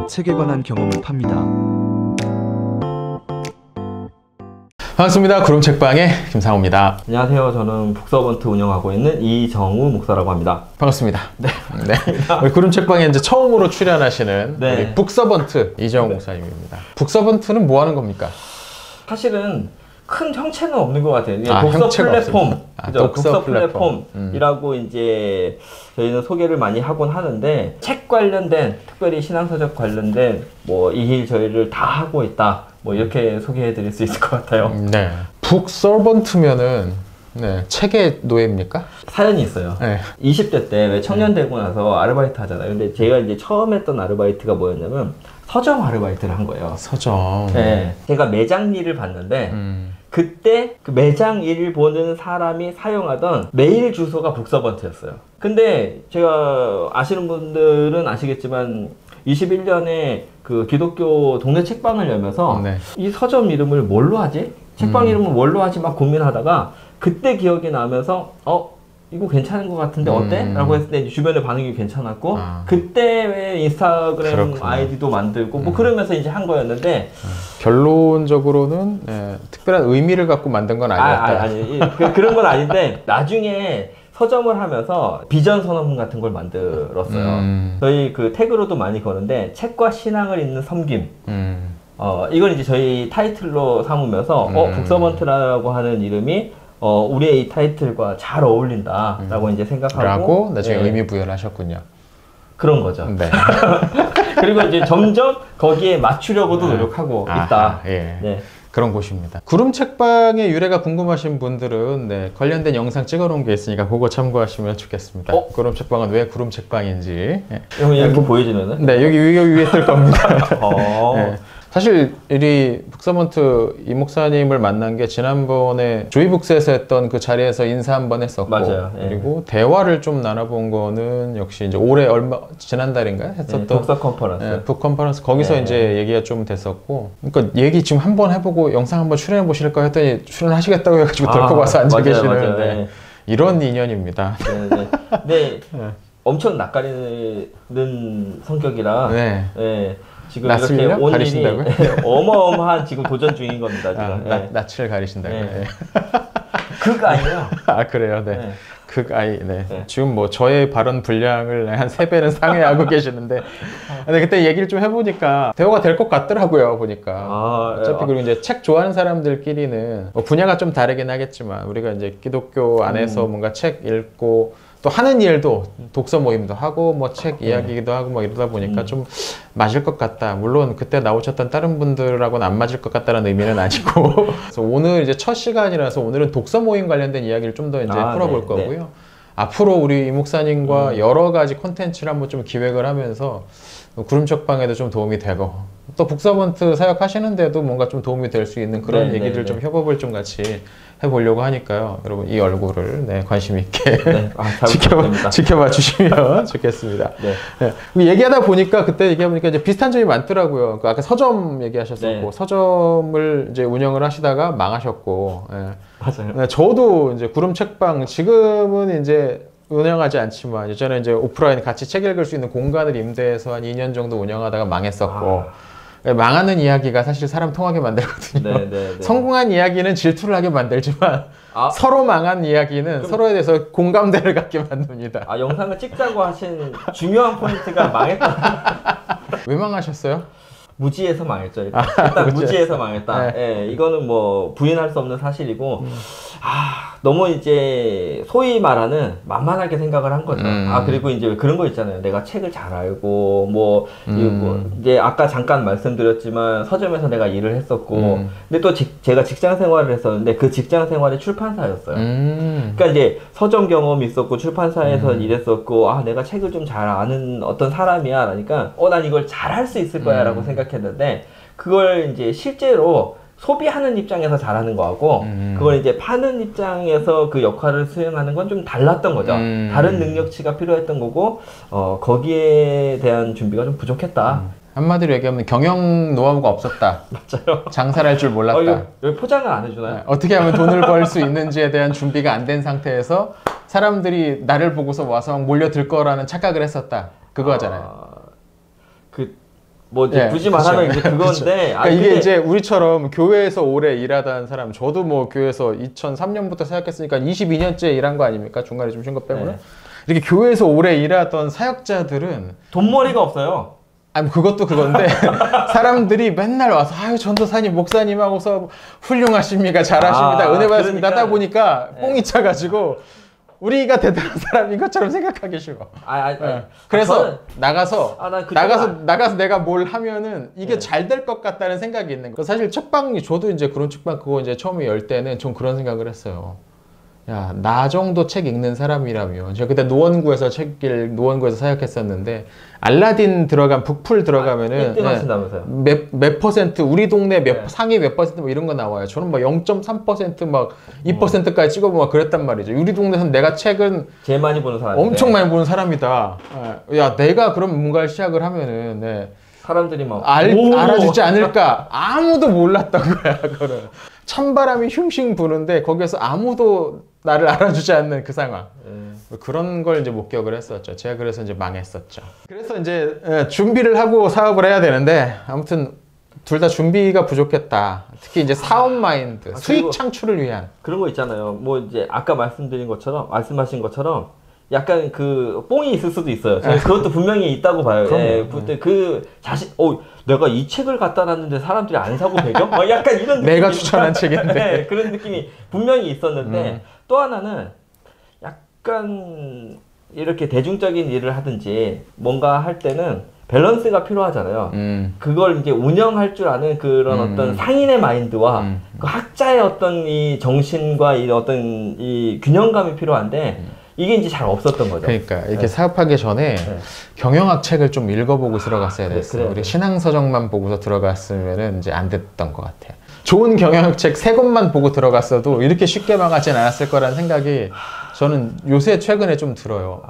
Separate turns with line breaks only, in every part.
책에 관한 경험을 팝니다.
반갑습니다. 구름 책방의 김상호입니다.
안녕하세요. 저는 북서번트 운영하고 있는 이정우 목사라고 합니다.
반갑습니다. 네. 우리 구름 책방에 이제 처음으로 출연하시는 우리 북서번트 이정우 목사님입니다. 북서번트는 뭐 하는 겁니까?
사실은 큰 형체는 없는 것 같아요. 독서 플랫폼, 독서 플랫폼이라고 이제 저희는 소개를 많이 하곤 하는데, 책 관련된, 특별히 신앙서적 관련된 뭐 이 일 저희를 다 하고 있다, 뭐 이렇게 소개해드릴 수 있을 것 같아요.
네. 북서번트면은 책의 노예입니까?
사연이 있어요.
네.
20대 때 왜 청년 되고 나서 아르바이트 하잖아요. 근데 제가 이제 처음 했던 아르바이트가 뭐였냐면 서점 아르바이트를 한 거예요.
서점.
네. 제가 매장 일을 봤는데 그때 그 매장 일을 보는 사람이 사용하던 메일 주소가 북서번트였어요. 근데 제가 아시는 분들은 아시겠지만 21년에 그 기독교 동네 책방을 열면서 이 서점 이름을 뭘로 하지? 책방 이름을 뭘로 하지? 막 고민하다가 그때 기억이 나면서 이거 괜찮은 것 같은데 어때? 라고 했을 때 주변의 반응이 괜찮았고 그때 왜 인스타그램 그렇구나. 아이디도 만들고 뭐 그러면서 이제 한 거였는데
결론적으로는 특별한 의미를 갖고 만든 건 아니었다.
아니 그런 건 아닌데 나중에 서점을 하면서 비전 선언문 같은 걸 만들었어요. 저희 그 태그로도 많이 거는데 책과 신앙을 잇는 섬김. 이걸 이제 저희 타이틀로 삼으면서 북서번트라고 하는 이름이 우리의 이 타이틀과 잘 어울린다라고 이제 생각하고
나중에 의미 부여를 하셨군요.
그런 거죠. 네. 그리고 이제 점점 거기에 맞추려고도 노력하고 있다. 네.
그런 곳입니다. 구름 책방의 유래가 궁금하신 분들은 관련된 영상 찍어놓은 게 있으니까 그거 참고하시면 좋겠습니다. 구름 책방은 왜 구름 책방인지.
여기 보여지면은?
네, 여기 위에 뜰 겁니다. 사실 이 북서번트 이 목사님을 만난 게 지난번에 조이북스에서 했던 그 자리에서 인사 한번 했었고,
맞아요.
그리고 대화를 좀 나눠본 거는 역시 이제 올해 지난달인가요? 했었던
독서 컨퍼런스.
북 컨퍼런스 거기서 이제 얘기가 좀 됐었고, 그러니까 얘기 지금 한번 해보고 영상 한번 출연해 보실까 했더니 출연하시겠다고 해가지고 덜컥 와서 앉아 계시는데 이런 인연입니다.
네. 엄청 낯가리는 성격이라. 지금 이렇게 온 일이 어마어마한 지금 도전 중인 겁니다. 지금.
낯을 가리신다고요?
극아이요.
그래요? 네. 극아이. 지금 뭐 저의 발언 분량을 한 3배는 상회하고 계시는데, 근데 그때 얘기를 좀 해보니까 대화가 될 것 같더라고요. 보니까. 어차피 그리고 이제 책 좋아하는 사람들끼리는 뭐 분야가 좀 다르긴 하겠지만 우리가 이제 기독교 안에서 뭔가 책 읽고 또 하는 일도 독서 모임도 하고 뭐 책 이야기도 하고 뭐 이러다 보니까 좀 맞을 것 같다. 물론 그때 나오셨던 다른 분들하고는 안 맞을 것 같다는 의미는 아니고 그래서 오늘 이제 첫 시간이라서 오늘은 독서 모임 관련된 이야기를 좀 더 이제 풀어볼 거고요. 앞으로 우리 이 목사님과 여러 가지 콘텐츠를 한번 좀 기획을 하면서 구름 책방에도 좀 도움이 되고 또 북서번트 사역하시는데도 뭔가 좀 도움이 될 수 있는 그런 얘기들 좀 협업을 좀 같이 해보려고 하니까요. 여러분 이 얼굴을 관심 있게 지켜봐 주시면 좋겠습니다. 얘기하다 보니까 그때 얘기해보니까 이제 비슷한 점이 많더라고요. 아까 서점 얘기하셨었고 서점을 이제 운영을 하시다가 망하셨고
맞아요.
저도 이제 구름 책방 지금은 이제 운영하지 않지만 예전에 이제 오프라인 같이 책 읽을 수 있는 공간을 임대해서 한 2년 정도 운영하다가 망했었고 망하는 이야기가 사실 사람 통하게 만들거든요. 성공한 이야기는 질투를 하게 만들지만 서로 망한 이야기는 서로에 대해서 공감대를 갖게 만듭니다.
영상을 찍자고 하신 중요한 포인트가 망했다.
왜 망하셨어요?
무지에서 망했죠. 일단 무지에서 망했다. 이거는 뭐 부인할 수 없는 사실이고 너무 이제 소위 말하는 만만하게 생각을 한 거죠. 그리고 이제 그런 거 있잖아요. 내가 책을 잘 알고 뭐 이제 아까 잠깐 말씀드렸지만 서점에서 내가 일을 했었고 근데 또 제가 직장 생활을 했었는데 그 직장 생활이 출판사였어요. 그러니까 이제 서점 경험이 있었고 출판사에서 일했었고 내가 책을 좀 잘 아는 어떤 사람이야. 그러니까 난 이걸 잘 할 수 있을 거야 라고 생각했는데 그걸 이제 실제로 소비하는 입장에서 잘하는 거하고 그걸 이제 파는 입장에서 그 역할을 수행하는 건 좀 달랐던 거죠. 다른 능력치가 필요했던 거고 거기에 대한 준비가 좀 부족했다.
한마디로 얘기하면 경영 노하우가 없었다.
맞아요.
장사를 할 줄 몰랐다.
여기 포장을 안 해주나요?
어떻게 하면 돈을 벌 수 있는지에 대한 준비가 안 된 상태에서 사람들이 나를 보고서 와서 몰려들 거라는 착각을 했었다. 그거 하잖아요.
뭐 이제 굳이 말하면 이제 그건데
그러니까 이게 이제 우리처럼 교회에서 오래 일하던 사람, 저도 뭐 교회에서 2003년부터 사역했으니까 22년째 일한 거 아닙니까? 중간에 좀 쉰 것 빼고는. 이렇게 교회에서 오래 일하던 사역자들은
돈벌이가 없어요.
아니 그것도 그건데 사람들이 맨날 와서 아유 전도사님 목사님하고서 훌륭하십니까 잘하십니다 은혜 받았습니다 하다 보니까 뽕이 차가지고 우리가 대단한 사람인 것처럼 생각하기 싫어. 그래서 나가서 내가 뭘 하면은 이게 잘 될 것 같다는 생각이 있는 거. 사실 책방이 저도 이제 그런 책방 그거 이제 처음에 열 때는 좀 그런 생각을 했어요. 야, 나 정도 책 읽는 사람이라면, 제가 그때 노원구에서 노원구에서 사역했었는데, 알라딘 들어간, 북풀 들어가면은, 몇 퍼센트, 우리 동네 상위 몇 퍼센트 뭐 이런 거 나와요. 저는 막 0.3% 막 2%까지 찍어보고 막 그랬단 말이죠. 우리 동네에서는 내가 책은
제일 많이 보는 사람.
엄청 많이 보는 사람이다. 야, 내가 그럼 뭔가를 시작을 하면은,
사람들이 막
알아주지 않을까? 아무도 몰랐던 거야, 그거를. 찬바람이 흉흉 부는데 거기에서 아무도 나를 알아주지 않는 그 상황. 그런 걸 이제 목격을 했었죠. 제가 그래서 이제 망했었죠. 그래서 이제 준비를 하고 사업을 해야 되는데 아무튼 둘 다 준비가 부족했다. 특히 이제 사업 마인드, 수익 창출을 위한
그런 거 있잖아요. 뭐 이제 아까 말씀하신 것처럼 약간 그 뽕이 있을 수도 있어요. 저는 그것도 분명히 있다고 봐요. 그때 그 자신, 내가 이 책을 갖다 놨는데 사람들이 안 사고 배겨? 약간 이런 느낌.
내가 추천한 책인데.
그런 느낌이 분명히 있었는데 또 하나는 약간 이렇게 대중적인 일을 하든지 뭔가 할 때는 밸런스가 필요하잖아요. 그걸 이제 운영할 줄 아는 그런 어떤 상인의 마인드와 그 학자의 어떤 이 정신과 이 어떤 이 균형감이 필요한데 이게 이제 잘 없었던 거죠.
그러니까 이렇게 사업하기 전에 경영학 책을 좀 읽어보고 들어갔어야 됐어요. 우리 신앙서적만 보고서 들어갔으면은 이제 안 됐던 것 같아요. 좋은 경영학 책 3권만 보고 들어갔어도 이렇게 쉽게 망하진 않았을 거라는 생각이 저는 요새 최근에 좀 들어요.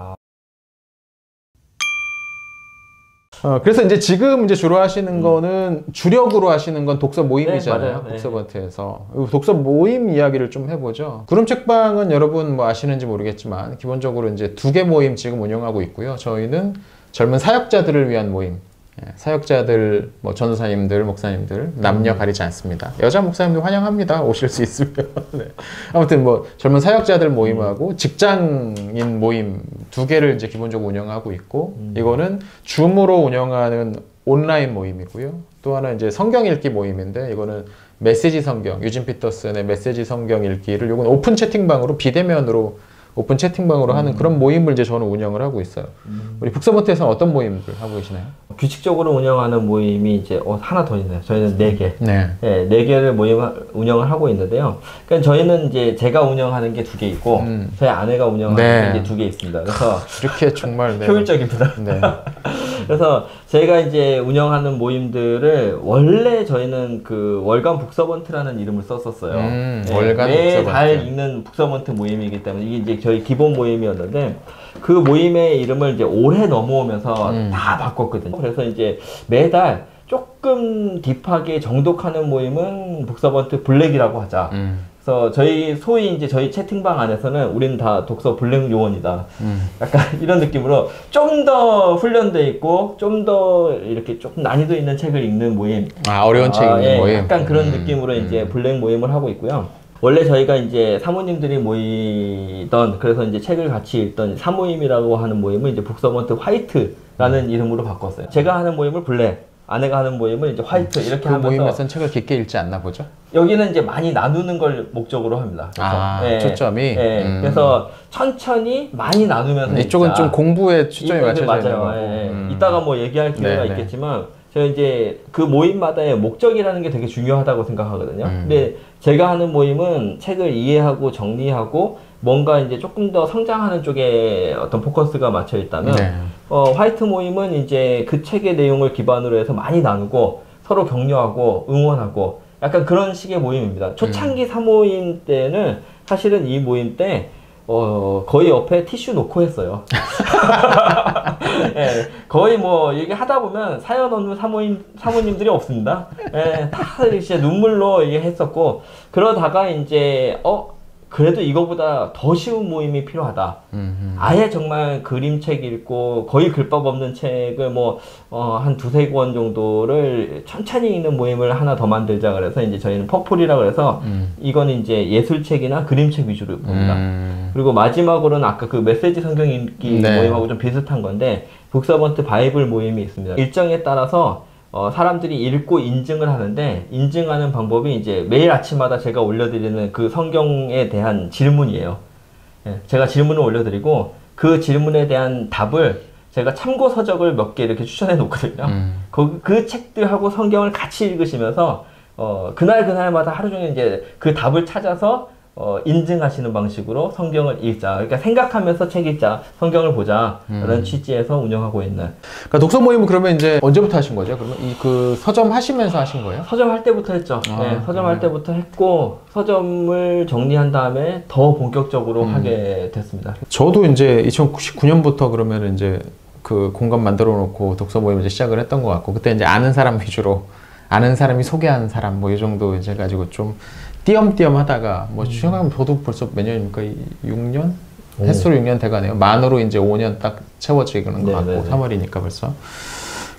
그래서 이제 지금 이제 주로 하시는 거는 주력으로 하시는 건 독서 모임이잖아요. 네, 북서번트에서. 독서 모임 이야기를 좀 해보죠. 구름 책방은 여러분 뭐 아시는지 모르겠지만 기본적으로 이제 2개 모임 지금 운영하고 있고요. 저희는 젊은 사역자들을 위한 모임. 사역자들, 뭐 전도사님들, 목사님들 남녀 가리지 않습니다. 여자 목사님도 환영합니다. 오실 수 있으면. 네. 아무튼 뭐 젊은 사역자들 모임하고 직장인 모임 2개를 이제 기본적으로 운영하고 있고 이거는 줌으로 운영하는 온라인 모임이고요. 또 하나 이제 성경 읽기 모임인데 이거는 메시지 성경, 유진 피터슨의 메시지 성경 읽기를 요건 오픈 채팅방으로 비대면으로 오픈 채팅방으로 하는 그런 모임을 이제 저는 운영을 하고 있어요. 우리 북서번트에서는 어떤 모임을 하고 계시나요?
규칙적으로 운영하는 모임이 이제 하나 더 있네요. 저희는 4개. 네, 4개를 운영을 하고 있는데요. 그러니까 저희는 이제 제가 운영하는 게 2개 있고 저희 아내가 운영하는 게 이제 2개 있습니다. 그래서
이렇게 정말
효율적입니다. 네. 그래서 제가 이제 운영하는 모임들을 원래 저희는 그 월간 북서번트라는 이름을 썼었어요.
월간
매달 읽는 북서번트 모임이기 때문에 이게 이제 저희 기본 모임이었는데 그 모임의 이름을 이제 올해 넘어오면서 다 바꿨거든요. 그래서 이제 매달 조금 딥하게 정독하는 모임은 북서번트 블랙이라고 하자. 그래서 소위 이제 저희 채팅방 안에서는 우리는 다 독서 블랙 요원이다. 약간 이런 느낌으로 좀 더 훈련돼 있고 좀 더 이렇게 조금 난이도 있는 책을 읽는 모임.
어려운 책 읽는 모임.
약간 그런 느낌으로 이제 블랙 모임을 하고 있고요. 원래 저희가 이제 사모님들이 모이던 그래서 이제 책을 같이 읽던 사모임이라고 하는 모임을 이제 북서번트 화이트라는 이름으로 바꿨어요. 제가 하는 모임을 블랙, 아내가 하는 모임을 이제 화이트 이렇게
그
하면서
모임에서는 책을 깊게 읽지 않나 보죠?
여기는 이제 많이 나누는 걸 목적으로 합니다. 그래서,
초점이?
그래서 천천히 많이 나누면서
이쪽은 좀 공부에 초점이 맞춰져 있는 거고.
이따가 뭐 얘기할 기회가 있겠지만 제가 이제 그 모임마다의 목적이라는 게 되게 중요하다고 생각하거든요. 근데 제가 하는 모임은 책을 이해하고 정리하고 뭔가 이제 조금 더 성장하는 쪽에 어떤 포커스가 맞춰 있다면 화이트 모임은 이제 그 책의 내용을 기반으로 해서 많이 나누고 서로 격려하고 응원하고 약간 그런 식의 모임입니다. 초창기 사모임 때는 사실은 이 모임 때 거의 옆에 티슈 놓고 했어요. 거의 뭐 이게 하다 보면 사연 없는 사모님들이 없습니다. 다 이제 눈물로 이게 했었고 그러다가 이제 그래도 이거보다 더 쉬운 모임이 필요하다. 아예 정말 그림책 읽고 거의 글밥 없는 책을 뭐 한 두세 권 정도를 천천히 읽는 모임을 하나 더 만들자 그래서 이제 저희는 퍼플이라 그래서 이건 이제 예술책이나 그림책 위주로 봅니다. 그리고 마지막으로는 아까 그 메시지 성경 읽기
네.
모임하고 좀 비슷한 건데 북서번트 바이블 모임이 있습니다. 일정에 따라서 사람들이 읽고 인증을 하는데 인증하는 방법이 이제 매일 아침마다 제가 올려드리는 그 성경에 대한 질문이에요. 예, 제가 질문을 올려드리고 그 질문에 대한 답을 제가 참고 서적을 몇 개 이렇게 추천해 놓거든요. 그 책들하고 성경을 같이 읽으시면서 그날마다 하루 종일 이제 그 답을 찾아서 인증하시는 방식으로 성경을 읽자. 그러니까 생각하면서 책 읽자. 성경을 보자. 라는 취지에서 운영하고 있는.
그러니까 독서 모임은 그러면 이제 언제부터 하신 거죠? 그러면 그 서점 하시면서 하신 거예요?
서점 할 때부터 했죠. 네, 서점 할 때부터 했고 서점을 정리한 다음에 더 본격적으로 하게 됐습니다.
저도 이제 2019년부터 그러면 이제 그 공간 만들어 놓고 독서 모임을 이제 시작을 했던 것 같고 그때 이제 아는 사람 위주로 아는 사람이 소개하는 사람 뭐 이 정도 이제 가지고 좀 띄엄띄엄 하다가 뭐 생각하면 저도 벌써 몇 년입니까? 6년? 횟수로 6년 돼가네요. 만으로 이제 5년 딱 채워지는 것 같고 3월이니까 벌써.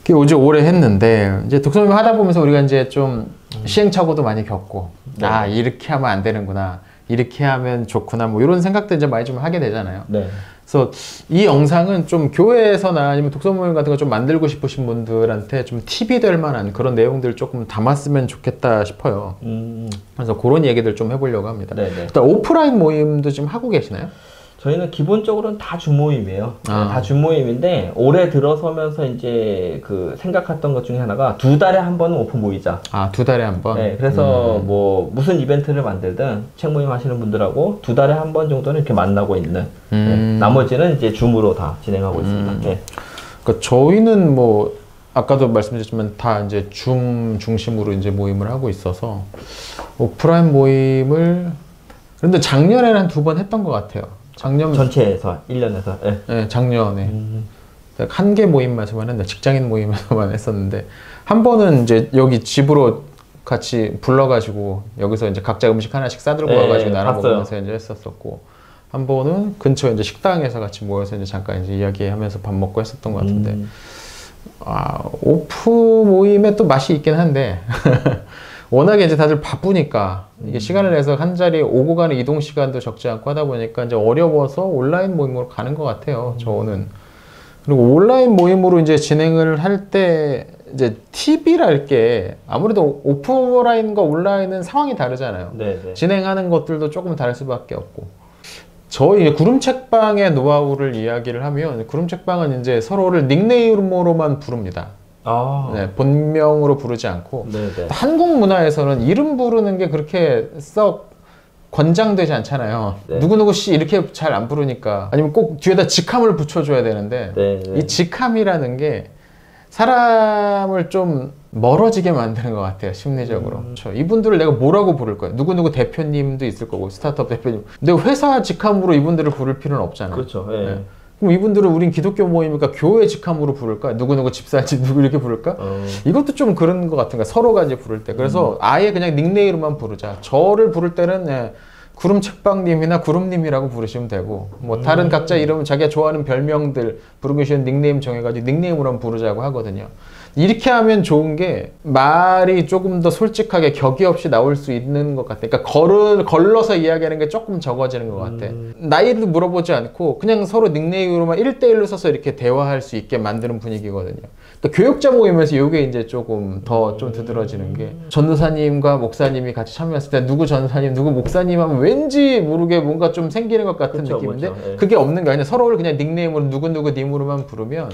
그게 이제 오래 했는데 이제 독서 모임 하다 보면서 우리가 이제 좀 시행착오도 많이 겪고 아 이렇게 하면 안 되는구나. 이렇게 하면 좋구나. 뭐 이런 생각도 이제 많이 좀 하게 되잖아요.
네.
그래서 이 영상은 좀 교회에서나 아니면 독서 모임 같은 거 좀 만들고 싶으신 분들한테 좀 팁이 될 만한 그런 내용들을 조금 담았으면 좋겠다 싶어요. 그래서 그런 얘기들 좀 해보려고 합니다.
네네.
일단 오프라인 모임도 지금 하고 계시나요?
저희는 기본적으로는 다 줌모임이에요. 다 줌모임인데 올해 들어서면서 이제 그 생각했던 것 중에 하나가 2달에 한 번은 오픈 모이자.
아, 2달에 한 번?
네, 그래서 뭐 무슨 이벤트를 만들든 책 모임 하시는 분들하고 2달에 한 번 정도는 이렇게 만나고 있는. 네, 나머지는 이제 줌으로 다 진행하고 있습니다. 네.
그러니까 저희는 뭐 아까도 말씀드렸지만 다 이제 줌 중심으로 이제 모임을 하고 있어서 오프라인 모임을 그런데 작년에는 한 2번 했던 것 같아요. 작년
전체에서 1년에서
네, 작년에 한 개 모임만 했는데 직장인 모임에서만 했었는데 한 번은 이제 여기 집으로 같이 불러가지고 여기서 이제 각자 음식 하나씩 싸들고 와가지고 나눠 먹으면서 이제 했었었고 한 번은 근처 이제 식당에서 같이 모여서 이제 잠깐 이제 이야기하면서 밥 먹고 했었던 것 같은데 오프 모임에 또 맛이 있긴 한데 워낙에 이제 다들 바쁘니까 이게 시간을 내서 한 자리에 오고 가는 이동 시간도 적지 않고 하다 보니까 이제 어려워서 온라인 모임으로 가는 것 같아요. 저는. 그리고 온라인 모임으로 이제 진행을 할 때 이제 팁이랄 게 아무래도 오프라인과 온라인은 상황이 다르잖아요.
네네.
진행하는 것들도 조금 다를 수밖에 없고. 저희 구름책방의 노하우를 이야기를 하면 구름책방은 이제 서로를 닉네임으로만 부릅니다. 네, 본명으로 부르지 않고 네네. 한국 문화에서는 이름 부르는 게 그렇게 썩 권장되지 않잖아요. 네. 누구누구 씨 이렇게 잘 안 부르니까 아니면 꼭 뒤에다 직함을 붙여줘야 되는데 네네. 이 직함이라는 게 사람을 좀 멀어지게 만드는 것 같아요. 심리적으로. 이분들을 내가 뭐라고 부를 거야? 누구누구 대표님도 있을 거고 스타트업 대표님. 내가 회사 직함으로 이분들을 부를 필요는 없잖아요.
그렇죠. 네.
네. 그럼 이분들은 우린 기독교 모임이니까 교회 직함으로 부를까? 누구누구 집사지 누구 이렇게 부를까? 이것도 좀 그런 것 같은 거야. 서로가 이제 부를 때. 그래서 아예 그냥 닉네임으로만 부르자. 저를 부를 때는 네, 구름책방님이나 구름님이라고 부르시면 되고 뭐 다른 각자 이름 자기가 좋아하는 별명들 부르고 싶은 닉네임 정해가지고 닉네임으로 부르자고 하거든요. 이렇게 하면 좋은 게 말이 조금 더 솔직하게 격이 없이 나올 수 있는 것 같아. 그러니까 걸러서 이야기하는 게 조금 적어지는 것 같아. 나이를 물어보지 않고 그냥 서로 닉네임으로만 1대1로 써서 이렇게 대화할 수 있게 만드는 분위기거든요. 그러니까 교육자 모임에서 이게 이제 조금 더 좀 두드러지는 게 전도사님과 목사님이 같이 참여했을 때 누구 전도사님, 누구 목사님 하면 왠지 모르게 뭔가 좀 생기는 것 같은 그쵸, 느낌인데 그쵸, 예. 그게 없는 게 아니라 서로를 그냥 닉네임으로 누구누구 님으로만 부르면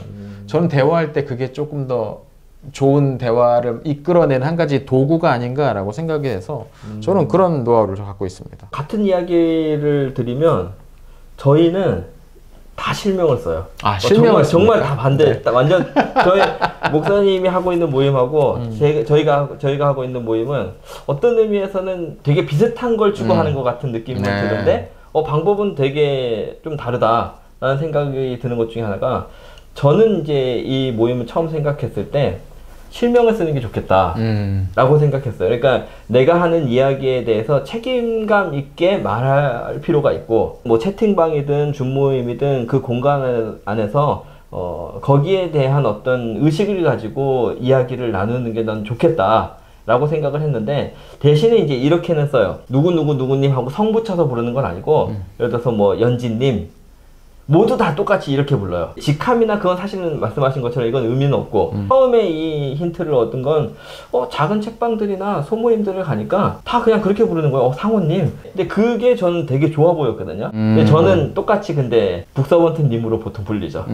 저는 대화할 때 그게 조금 더 좋은 대화를 이끌어내는 한 가지 도구가 아닌가라고 생각이 해서 저는 그런 노하우를 갖고 있습니다.
같은 이야기를 드리면 저희는 다 실명을 써요.
아, 실명을
정말 다 반대. 네. 완전 저희 목사님이 하고 있는 모임하고 저희가 하고 있는 모임은 어떤 의미에서는 되게 비슷한 걸 추구하는 것 같은 느낌이 드는데 방법은 되게 좀 다르다라는 생각이 드는 것 중에 하나가 저는 이제 이 모임을 처음 생각했을 때 실명을 쓰는 게 좋겠다라고 생각했어요. 그러니까 내가 하는 이야기에 대해서 책임감 있게 말할 필요가 있고, 뭐 채팅방이든 줌 모임이든 그 공간 안에서 거기에 대한 어떤 의식을 가지고 이야기를 나누는 게 난 좋겠다 라고 생각을 했는데, 대신에 이제 이렇게는 써요. 누구님 하고 성 붙여서 부르는 건 아니고, 예를 들어서 뭐 연진님 모두 다 똑같이 이렇게 불러요. 직함이나 그건 사실은 말씀하신 것처럼 이건 의미는 없고, 처음에 이 힌트를 얻은 건 작은 책방들이나 소모임들을 가니까 다 그냥 그렇게 부르는 거예요. 상호님. 근데 그게 저는 되게 좋아 보였거든요. 근데 저는 똑같이 근데 북서번트님으로 보통 불리죠.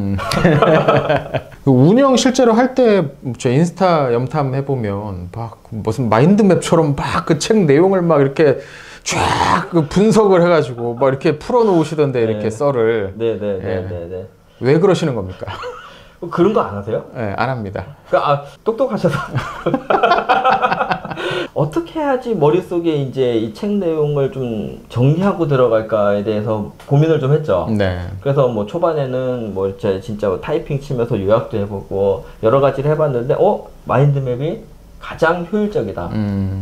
운영 실제로 할 때 저 인스타 염탐 해보면 막 무슨 마인드맵처럼 막 그 책 내용을 막 이렇게 쫙 분석을 해가지고 막 이렇게 풀어놓으시던데, 이렇게 썰을.
네네네네.
왜 그러시는 겁니까?
그런 거 안 하세요?
네, 안 합니다.
똑똑하셔서. 어떻게 해야지 머릿속에 이제 이 책 내용을 좀 정리하고 들어갈까에 대해서 고민을 좀 했죠.
네.
그래서 뭐 초반에는 뭐 진짜 타이핑 치면서 요약도 해보고 여러 가지를 해봤는데, 마인드맵이 가장 효율적이다.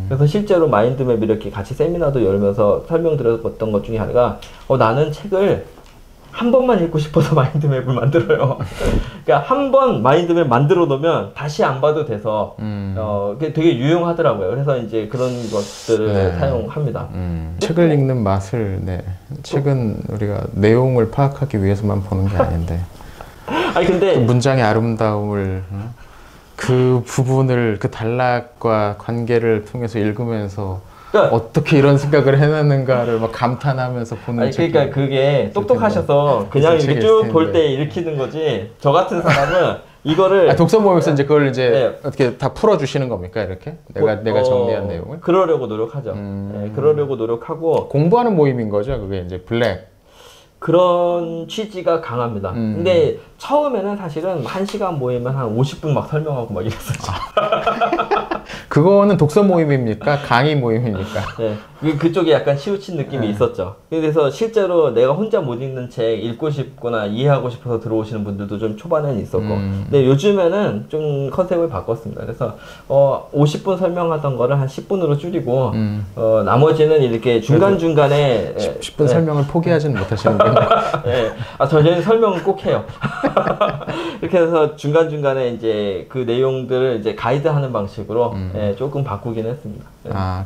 그래서 실제로 마인드맵 이렇게 같이 세미나도 열면서 설명드렸던 것 중에 하나가, 나는 책을 한 번만 읽고 싶어서 마인드맵을 만들어요. 그러니까 한 번 마인드맵 만들어 놓으면 다시 안 봐도 돼서 그게 되게 유용하더라고요. 그래서 이제 그런 것들을 사용합니다.
책을 읽는 맛을, 책은 우리가 내용을 파악하기 위해서만 보는 게 아닌데.
아니 근데
문장의 아름다움을, 그 부분을, 그 단락과 관계를 통해서 읽으면서 그러니까 어떻게 이런 생각을 해놨는가를 막 감탄하면서 보는.
그러니까 그게 똑똑하셔서 그냥 이렇게 쭉 볼 때 읽히는 거지, 저 같은 사람은 이거를
독서 모임에서 이제 그걸 이제 어떻게 다 풀어주시는 겁니까? 이렇게 내가 정리한 내용을
그러려고 노력하죠. 그러려고 노력하고.
공부하는 모임인 거죠, 그게 이제 블랙.
그런 취지가 강합니다. 근데 처음에는 사실은 1시간 모이면 한 50분 막 설명하고 막 이랬었죠.
그거는 독서 모임입니까? 강의 모임입니까?
네, 그쪽에 약간 치우친 느낌이 있었죠. 그래서 실제로 내가 혼자 못 읽는 책 읽고 싶거나 이해하고 싶어서 들어오시는 분들도 좀 초반에는 있었고, 근데 요즘에는 좀 컨셉을 바꿨습니다. 그래서 50분 설명하던 거를 한 10분으로 줄이고, 나머지는 이렇게 중간중간에
10분 설명을 포기하지는 못하시는군요.
네. 저희는 설명은 꼭 해요. 이렇게 해서 중간중간에 이제 그 내용들을 이제 가이드하는 방식으로 조금 바꾸긴 했습니다.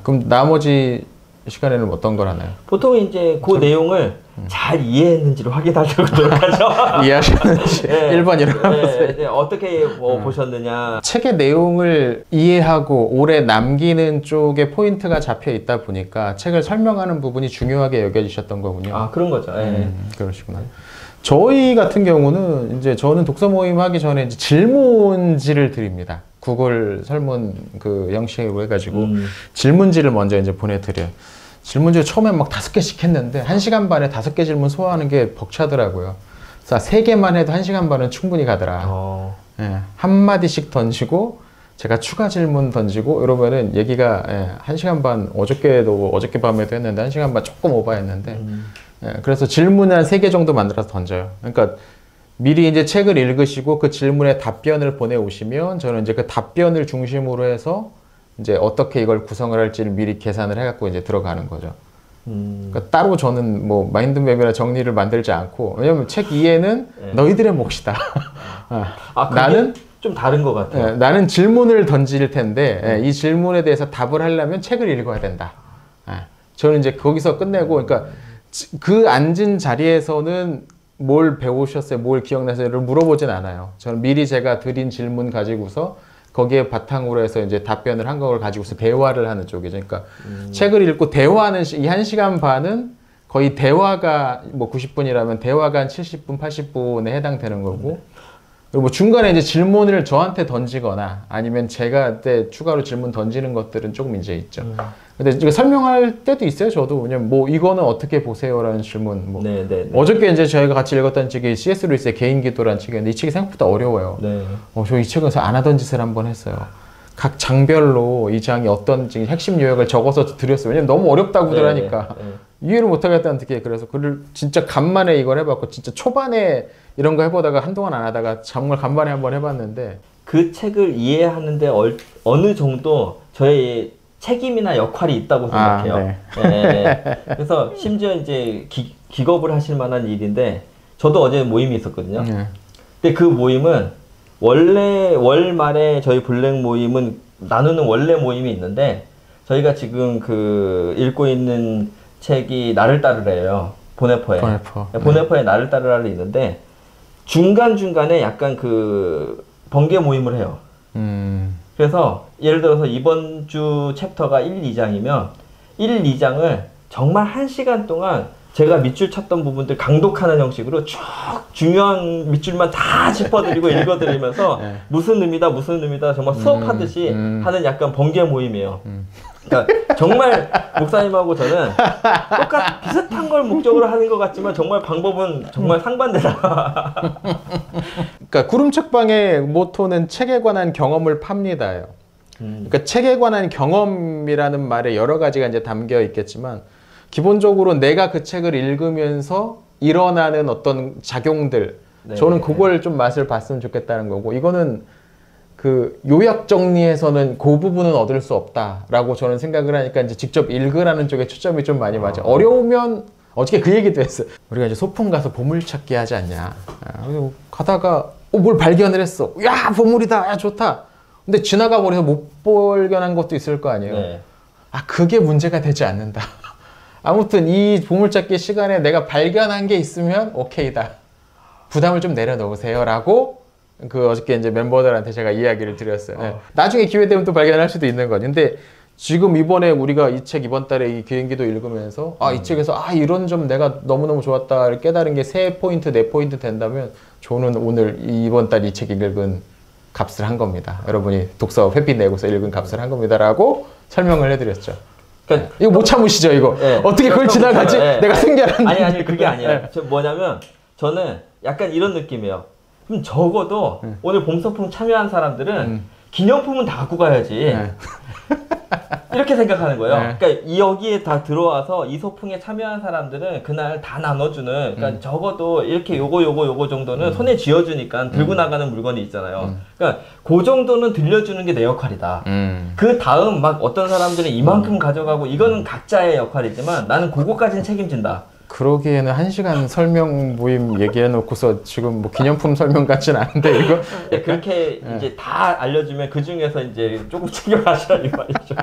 그럼 나머지 시간에는 어떤 걸 하나요?
보통 이제 그 내용을 잘 이해했는지를 확인하려고 노력하죠.
이해하셨는지 1번 이렇게
어떻게 보셨느냐.
책의 내용을 이해하고 오래 남기는 쪽에 포인트가 잡혀 있다 보니까 책을 설명하는 부분이 중요하게 여겨지셨던 거군요.
그런 거죠.
그러시구나. 저희 같은 경우는 이제 저는 독서 모임 하기 전에 이제 질문지를 드립니다. 구글 설문 그 형식으로 해가지고 질문지를 먼저 이제 보내드려요. 질문지를 처음에 막 5개씩 했는데 1시간 반에 5개 질문 소화하는 게 벅차더라고요. 그래서 3개만 해도 1시간 반은 충분히 가더라. 한마디씩 던지고 제가 추가 질문 던지고 이러면은 얘기가 1시간 반, 어저께 밤에도 했는데 1시간 반 조금 오버했는데 그래서 질문을 한 3개 정도 만들어서 던져요. 그러니까 미리 이제 책을 읽으시고 그 질문에 답변을 보내오시면 저는 이제 그 답변을 중심으로 해서 이제 어떻게 이걸 구성을 할지를 미리 계산을 해갖고 이제 들어가는 거죠. 그러니까 따로 저는 뭐 마인드맵이나 정리를 만들지 않고, 왜냐면 책 이해는 너희들의 몫이다. 나는
좀 다른 것 같아요.
나는 질문을 던질 텐데 이 질문에 대해서 답을 하려면 책을 읽어야 된다. 저는 이제 거기서 끝내고, 그러니까 그 앉은 자리에서는 뭘 배우셨어요? 뭘 기억나세요?를 물어보진 않아요. 저는 미리 제가 드린 질문 가지고서 거기에 바탕으로 해서 이제 답변을 한 걸 가지고서 대화를 하는 쪽이죠. 그러니까 책을 읽고 대화하는 이 1시간 반은 거의 대화가 뭐 90분이라면 대화가 한 70분, 80분에 해당되는 거고, 그리고 뭐 중간에 이제 질문을 저한테 던지거나 아니면 제가 그때 추가로 질문 던지는 것들은 조금 이제 있죠. 근데 이거 설명할 때도 있어요, 저도. 왜냐면 뭐 이거는 어떻게 보세요라는 질문. 뭐 어저께 이제 저희가 같이 읽었던 책이 C.S. 루이스의 개인기도라는 책이었는데 이 책이 생각보다 어려워요. 저 이 책에서 안 하던 짓을 한번 했어요. 각 장별로 이 장이 어떤 핵심 요약을 적어서 드렸어요. 왜냐면 너무 어렵다고들 하니까 이해를 못 하겠다는 느낌에. 그래서 그를 진짜 간만에 이걸 해봤고, 진짜 초반에 이런 거 해보다가 한동안 안 하다가 정말 간만에 한번 해봤는데,
그 책을 이해하는데 어느 정도 저의 책임이나 역할이 있다고 생각해요.
네.
네. 그래서 심지어 이제 기겁을 하실 만한 일인데 저도 어제 모임이 있었거든요. 근데 그 모임은 원래 월 말에 저희 블랙 모임은 나누는 원래 모임이 있는데 저희가 지금 그 읽고 있는 책이 나를 따르래요. 보네퍼에. 보네퍼에 나를 따르라를 있는데 중간중간에 약간 그 번개 모임을 해요. 그래서 예를 들어서 이번 주 챕터가 1, 2장이면 1, 2장을 정말 1시간 동안 제가 밑줄 쳤던 부분들 강독하는 형식으로 쭉 중요한 밑줄만 다 짚어드리고 읽어드리면서
네.
무슨 의미다 정말 수업하듯이 하는 약간 번개 모임이에요. 그러니까 정말 목사님하고 저는 비슷한 걸 목적으로 하는 것 같지만 정말 방법은 정말 상반되다.
그러니까 구름책방의 모토는 책에 관한 경험을 팝니다요. 그러니까 책에 관한 경험이라는 말에 여러 가지가 이제 담겨 있겠지만 기본적으로 내가 그 책을 읽으면서 일어나는 어떤 작용들, 네. 저는 그걸 좀 맛을 봤으면 좋겠다는 거고, 이거는 그 요약 정리에서는 그 부분은 얻을 수 없다라고 저는 생각을 하니까 이제 직접 읽으라는 쪽에 초점이 좀 많이 맞아요. 어려우면 어저께 그 얘기도 했어요. 우리가 이제 소풍 가서 보물찾기 하지 않냐. 가다가 뭘 발견을 했어. 야, 보물이다. 야, 좋다. 근데 지나가 버려서 못 발견한 것도 있을 거 아니에요. 네. 그게 문제가 되지 않는다. 아무튼 이 보물찾기 시간에 내가 발견한 게 있으면 오케이다. 부담을 좀 내려놓으세요. 라고 그 어저께 이제 멤버들한테 제가 이야기를 드렸어요. 네. 나중에 기회 되면 또 발견할 수도 있는 거죠. 근데 지금 이번에 우리가 이 책 이번 달에 이 기행기도 읽으면서 이 책에서 이런 점 내가 너무너무 좋았다를 깨달은 게 3포인트, 4포인트 된다면 저는 오늘 이번 달 이 책 읽은 값을 한 겁니다. 여러분이 독서 회비 내고서 읽은 값을 한 겁니다. 라고 설명을 해드렸죠. 그러니까 이거 못 참으시죠, 이거? 네. 어떻게 그걸 지나가지? 네. 내가 생겨난
아니 그게 아니에요. 뭐냐면 저는 약간 이런 느낌이에요. 그럼 적어도 오늘 봄소풍 참여한 사람들은 기념품은 다 갖고 가야지. 이렇게 생각하는 거예요. 그러니까 여기에 다 들어와서 이 소풍에 참여한 사람들은 그날 다 나눠주는, 그러니까 적어도 이렇게 요거 정도는 손에 쥐어주니까 들고 나가는 물건이 있잖아요. 그러니까 그 정도는 들려주는 게 내 역할이다. 그 다음 막 어떤 사람들은 이만큼 가져가고 이거는 각자의 역할이지만 나는 그거까지는 책임진다.
그러기에는 1시간 설명 모임 얘기해놓고서 지금 뭐 기념품 설명 같진 않은데 이거
그렇게 이제 다 알려주면 그 중에서 이제 조금 챙겨가시라는 말이죠.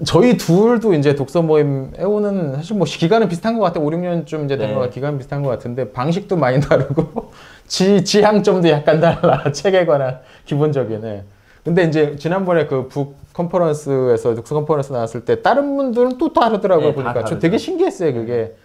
저희 둘도 이제 독서 모임 해오는 사실 뭐 기간은 비슷한 것 같아요. 5, 6년쯤 이제 된 것 같아요. 기간 비슷한 것 같은데 방식도 많이 다르고 지향점도 약간 달라. 책에 관한 기본적인. 근데 이제 지난번에 그 북 컨퍼런스에서 독서 컨퍼런스 나왔을 때 다른 분들은 또 다르더라고요. 보니까 저 되게 신기했어요. 그게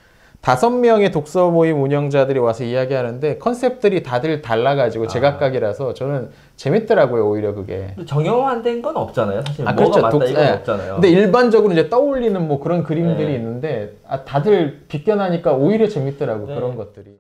5명의 독서 모임 운영자들이 와서 이야기하는데 컨셉들이 다들 달라가지고 제각각이라서 저는 재밌더라고요. 오히려 그게
정형화된 건 없잖아요. 사실 뭐가
그렇죠.
맞다 이건 없잖아요.
근데 일반적으로 이제 떠올리는 뭐 그런 그림들이 있는데 다들 비껴나니까 오히려 재밌더라고요. 그런 것들이.